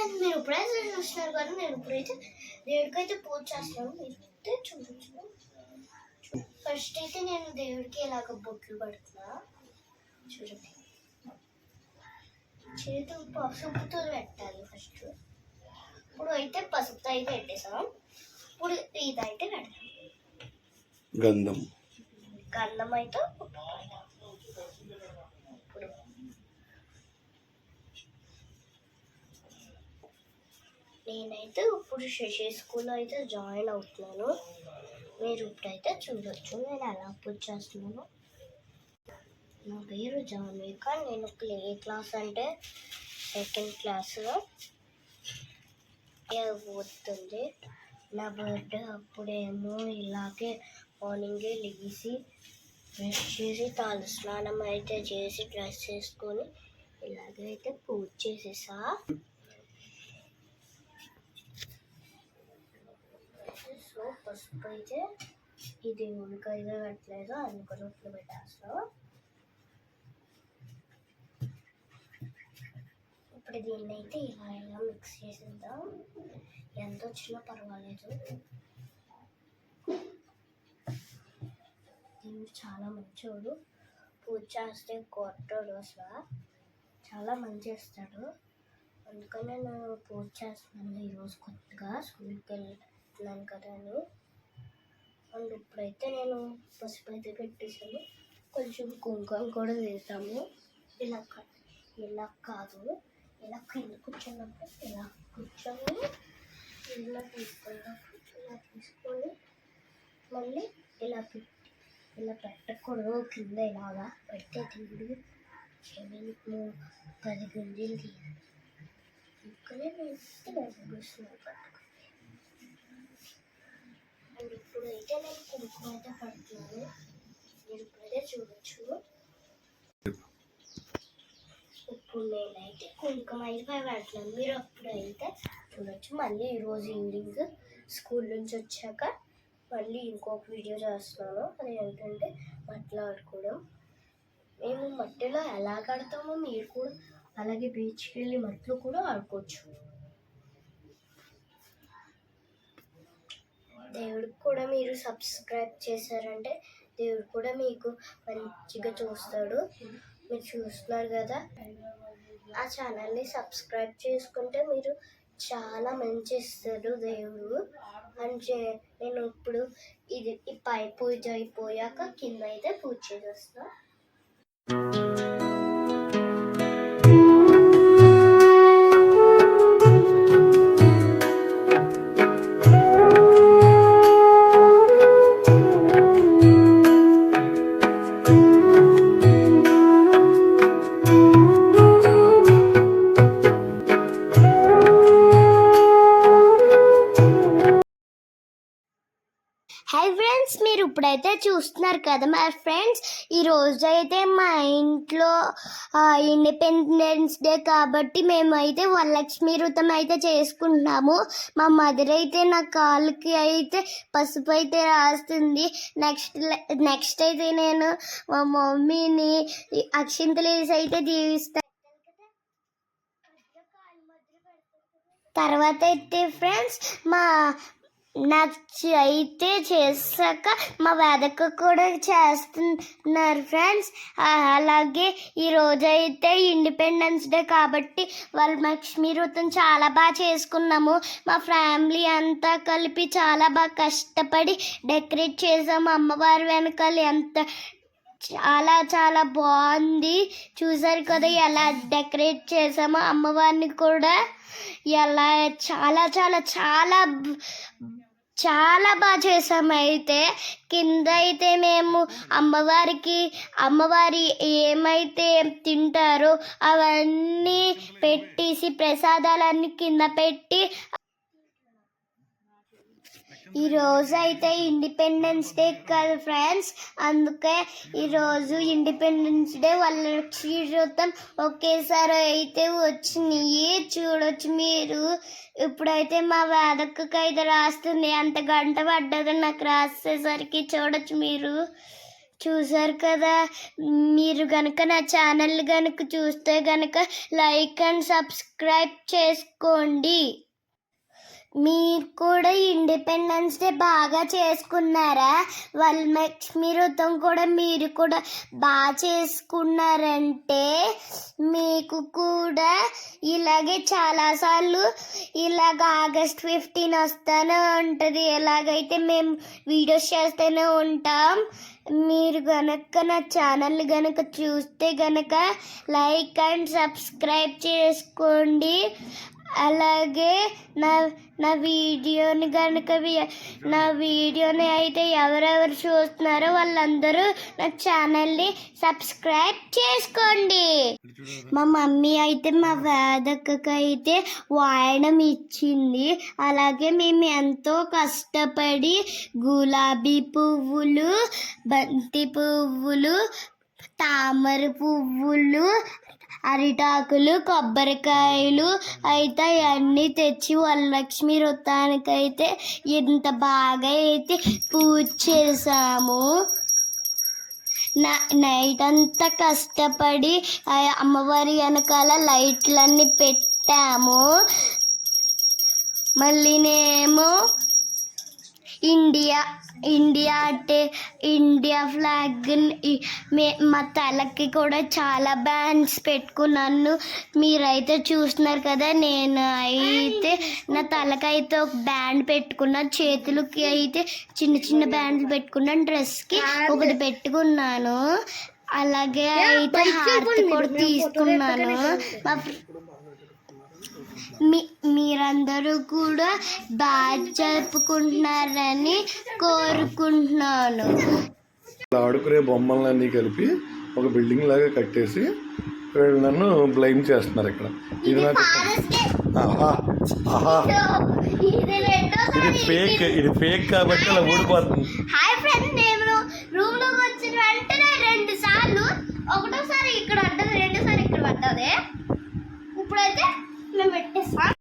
Friends, మీరు ఇప్పుడైతే చూస్తున్నారు కదా, నేను ఇప్పుడైతే దేవుడికైతే పూజ చేస్తాను. మీరైతే చూడొచ్చు. ఫస్ట్ అయితే నేను దేవుడికి ఇలాగ బొట్లు పెడుతున్నా. చూడండి, చేతులు పసుపుతో పెట్టాలి ఫస్ట్. ఇప్పుడు అయితే పసుపుతో అయితే పెట్టేసాం. ఇప్పుడు ఇదైతే పెడతాం, గంధం అయితే ఇప్పుడు నేనైతే ఇప్పుడు శశి స్కూల్లో అయితే జాయిన్ అవుతున్నాను. మీరు ఇప్పుడైతే చూడొచ్చు నేను ఎలా పూజ చేస్తున్నాను. నా పేరు జాన్విక. నేను ఏ క్లాస్ అంటే సెకండ్ క్లాస్లో పోతుంది. నా బర్త్డే అప్పుడేమో ఇలాగే మార్నింగే లేచి బ్రష్ చేసి తల స్నానం అయితే చేసి డ్రెస్ చేసుకొని ఇలాగైతే పూజ చేసేసా. సో పసుపు అయితే ఈ దేవుడికి అయితే పెట్టలేదు, అందుకని ఉట్లు పెట్టేస్తాం. ఇప్పుడు దీన్ని అయితే ఇలా మిక్స్ చేసేద్దాం. ఎంత వచ్చినా పర్వాలేదు. దేవుడు చాలా మంచోడు. పూజ చేస్తే కొట్టడు, అసలు చాలా మంచి చేస్తాడు. అందుకని నేను పూజ చేస్తున్నాను ఈరోజు కొత్తగా స్కూల్కి వెళ్తున్నాను కదా అని. అండ్ ఇప్పుడైతే నేను పసుపు అయితే పెట్టేసాను. కొంచెం కుంకుమ కూడా వేసాము. ఇలా కాదు, ఇలా కింద కూర్చున్నప్పుడు ఇలా కూర్చొని ఇలా తీసుకొని మళ్ళీ ఇలా పెట్టకూడదు. కింద ఇలాగా పెడితే దేవుడు 10 గుంజీలు తీయాలి. అందుకనే నేను పట్టుకుని. అండ్ ఇప్పుడు అయితే నేను కుంకుమ అయితే పడుతున్నాను. మీరు ఇప్పుడైతే చూడొచ్చు. ఇప్పుడు నేనైతే కుంకుమ అయితే పెడుతున్నాను. మీరు అప్పుడైతే చూడొచ్చు. మళ్ళీ ఈరోజు ఈవినింగ్ స్కూల్ నుంచి వచ్చాక మళ్ళీ ఇంకొక వీడియో చేస్తున్నాను. అది ఏంటంటే మట్టిలో ఆడుకోవడం. మేము మట్టిలో ఎలా ఆడతామో మీరు కూడా అలాగే బీచ్కి వెళ్ళి మట్టిలో కూడా ఆడుకోవచ్చు. దేవుడికి కూడా మీరు సబ్స్క్రైబ్ చేశారంటే దేవుడు కూడా మీకు మంచిగా చూస్తాడు. మీరు చూస్తున్నారు కదా, ఆ ఛానల్ని సబ్స్క్రైబ్ చేసుకుంటే మీరు చాలా మంచి ఇస్తాడు దేవుడు. అంటే నేను ఇప్పుడు ఈ పై పూజ అయిపోయాక కింద అయితే పూజ చేసేస్తాను. హాయ్ ఫ్రెండ్స్, మీరు ఇప్పుడైతే చూస్తున్నారు కదా మా ఫ్రెండ్స్, ఈరోజు అయితే మా ఇంట్లో ఇండిపెండెన్స్ డే కాబట్టి మేమైతే వరలక్ష్మి వ్రతం అయితే చేసుకుంటున్నాము. మా మదర్ అయితే నా కాళ్ళకి అయితే పసుపు అయితే రాస్తుంది. నెక్స్ట్ అయితే నేను మా మమ్మీని అక్షింతలు వేసి అయితే దీవిస్తాను. తర్వాత అయితే ఫ్రెండ్స్ నాకు అయితే చేశాక మా వేదక్క కూడా చేస్తున్నారు ఫ్రెండ్స్. అలాగే ఈరోజు అయితే ఇండిపెండెన్స్ డే కాబట్టి వరలక్ష్మి వ్రతం చాలా బాగా చేసుకున్నాము. మా ఫ్యామిలీ అంతా కలిపి చాలా బాగా కష్టపడి డెకరేట్ చేసాము. అమ్మవారి వెనకాల ఎంత చాలా చాలా బాగుంది. చూసారు కదా ఎలా డెకరేట్ చేసామో. అమ్మవారిని కూడా ఎలా చాలా చాలా చాలా చాలా బాగా చేసాము. అయితే కింద అయితే మేము అమ్మవారి ఏమైతే తింటారో అవన్నీ పెట్టేసి ప్రసాదాలన్నీ కింద పెట్టి, ఈరోజు అయితే ఇండిపెండెన్స్ డే కదా ఫ్రెండ్స్, అందుకే ఈరోజు ఇండిపెండెన్స్ డే వరలక్ష్మి వ్రతం ఒకేసారి అయితే వచ్చినాయి. చూడొచ్చు మీరు. ఇప్పుడైతే మా వేదక్కకి అయితే రాస్తుంది. అంత గంట పడ్డది నాకు రాసేసరికి. చూడొచ్చు మీరు. చూసారు కదా, మీరు కనుక నా ఛానల్ కనుక చూస్తే కనుక లైక్ అండ్ సబ్స్క్రైబ్ చేసుకోండి. మీరు కూడా ఇండిపెండెన్స్ డే బాగా చేసుకున్నారా? వరలక్ష్మి వ్రతం కూడా మీరు కూడా బాగా చేసుకున్నారంటే మీకు కూడా ఇలాగే చాలాసార్లు ఇలాగ August 15 వస్తూనే ఉంటుంది. ఎలాగైతే మేము వీడియోస్ చేస్తూనే ఉంటాం. మీరు కనుక నా ఛానల్ కనుక చూస్తే కనుక లైక్ అండ్ సబ్స్క్రైబ్ చేసుకోండి. అలాగే నా వీడియోని కనుక నా వీడియోని అయితే ఎవరెవరు చూస్తున్నారో వాళ్ళందరూ నా ఛానల్ని సబ్స్క్రైబ్ చేసుకోండి. మా మమ్మీ అయితే మా వేదక్కకి అయితే వాయనం ఇచ్చింది. అలాగే మేము ఎంతో కష్టపడి గులాబీ పువ్వులు, బంతి పువ్వులు, తామర పువ్వులు, అరిటాకులు, కొబ్బరికాయలు అయితే అన్నీ తెచ్చి వరలక్ష్మి వ్రతానికైతే ఎంత బాగా అయితే పూజ చేసాము. నైట్ అంతా కష్టపడి అమ్మవారి వెనకాల లైట్లన్నీ పెట్టాము. మళ్ళీనేమో ఇండియా ఫ్లాగ్ మా తలకి కూడా చాలా బ్యాండ్స్ పెట్టుకున్నాను. మీరైతే చూస్తున్నారు కదా, నేను అయితే నా తలకైతే ఒక బ్యాండ్ పెట్టుకున్నాను, చేతులకి అయితే చిన్న చిన్న బ్యాండ్లు పెట్టుకున్నాను, డ్రెస్కి ఒకటి పెట్టుకున్నాను. అలాగే అయితే హారతి కూడా తీసుకున్నాను. మీరందరూ కూడా బాగా జరుపుకుంటున్నారని కోరుకుంటున్నాను. ఆడుకునే బొమ్మలన్నీ కలిపి ఒక బిల్డింగ్ లాగా కట్టేసి వీళ్ళు నన్ను బ్లైమ్ చేస్తున్నారు ఇక్కడ. ఇది నాకు ఇది ఫేక్ కాబట్టి అలా ఊడిపోతుంది. హాయ్ ఫ్రెండ్స్, నేను రూమ్ లోకి వచ్చిన వెంటనే 2 సార్లు, ఒకటోసారి ఇక్కడ పడ్డది, 2 సార్లు ఇక్కడ పడ్డది. ఇప్పుడైతే మేము పెట్టేస్తాం.